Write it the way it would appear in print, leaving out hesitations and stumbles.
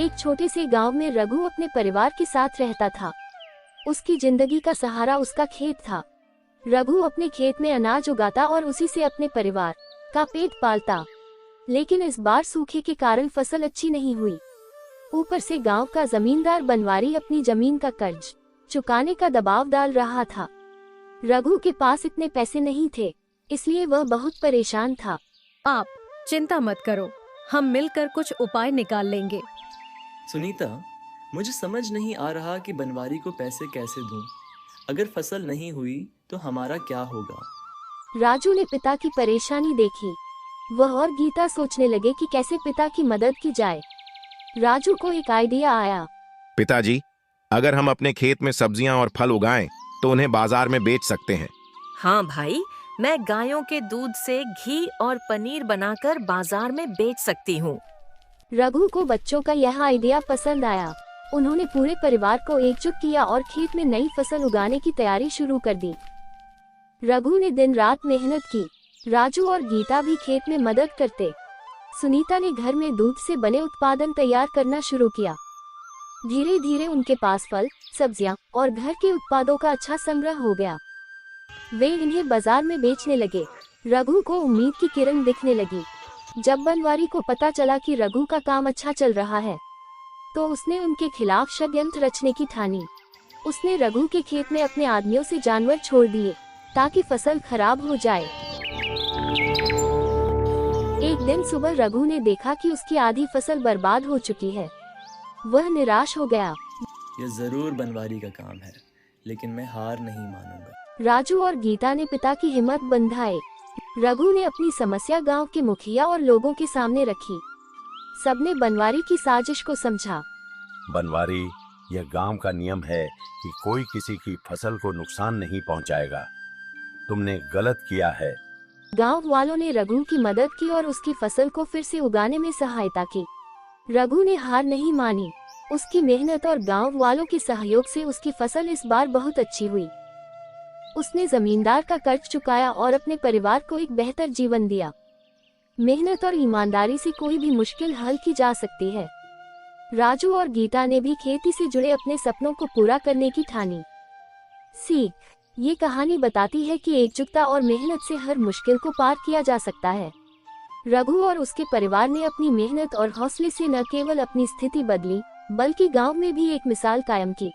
एक छोटे से गांव में रघु अपने परिवार के साथ रहता था। उसकी जिंदगी का सहारा उसका खेत था। रघु अपने खेत में अनाज उगाता और उसी से अपने परिवार का पेट पालता। लेकिन इस बार सूखे के कारण फसल अच्छी नहीं हुई। ऊपर से गांव का जमींदार बनवारी अपनी जमीन का कर्ज चुकाने का दबाव डाल रहा था। रघु के पास इतने पैसे नहीं थे, इसलिए वह बहुत परेशान था। आप चिंता मत करो, हम मिलकर कुछ उपाय निकाल लेंगे। सुनीता, मुझे समझ नहीं आ रहा कि बनवारी को पैसे कैसे दूं। अगर फसल नहीं हुई तो हमारा क्या होगा। राजू ने पिता की परेशानी देखी। वह और गीता सोचने लगे कि कैसे पिता की मदद की जाए। राजू को एक आइडिया आया। पिताजी, अगर हम अपने खेत में सब्जियां और फल उगाएं तो उन्हें बाजार में बेच सकते हैं। हाँ भाई, मैं गायों के दूध से घी और पनीर बनाकर बाजार में बेच सकती हूँ। रघु को बच्चों का यह आइडिया पसंद आया। उन्होंने पूरे परिवार को एकजुट किया और खेत में नई फसल उगाने की तैयारी शुरू कर दी। रघु ने दिन रात मेहनत की। राजू और गीता भी खेत में मदद करते। सुनीता ने घर में दूध से बने उत्पादन तैयार करना शुरू किया। धीरे धीरे उनके पास फल, सब्जियां और घर के उत्पादों का अच्छा संग्रह हो गया। वे इन्हें बाजार में बेचने लगे। रघु को उम्मीद की किरण दिखने लगी। जब बनवारी को पता चला कि रघु का काम अच्छा चल रहा है, तो उसने उनके खिलाफ षड्यंत्र रचने की ठानी। उसने रघु के खेत में अपने आदमियों से जानवर छोड़ दिए ताकि फसल खराब हो जाए। एक दिन सुबह रघु ने देखा कि उसकी आधी फसल बर्बाद हो चुकी है। वह निराश हो गया। यह जरूर बनवारी का काम है, लेकिन मैं हार नहीं मानूंगा। राजू और गीता ने पिता की हिम्मत बंधाई। रघु ने अपनी समस्या गांव के मुखिया और लोगों के सामने रखी। सबने बनवारी की साजिश को समझा। बनवारी, यह गांव का नियम है कि कोई किसी की फसल को नुकसान नहीं पहुंचाएगा। तुमने गलत किया है। गांव वालों ने रघु की मदद की और उसकी फसल को फिर से उगाने में सहायता की। रघु ने हार नहीं मानी। उसकी मेहनत और गांव वालों के सहयोग से उसकी फसल इस बार बहुत अच्छी हुई। उसने जमींदार का कर्ज चुकाया और अपने परिवार को एक बेहतर जीवन दिया। मेहनत और ईमानदारी से कोई भी मुश्किल हल की जा सकती है। राजू और गीता ने भी खेती से जुड़े अपने सपनों को पूरा करने की ठानी। सीख: ये कहानी बताती है कि एकजुटता और मेहनत से हर मुश्किल को पार किया जा सकता है। रघु और उसके परिवार ने अपनी मेहनत और हौसले से न केवल अपनी स्थिति बदली, बल्कि गांव में भी एक मिसाल कायम की।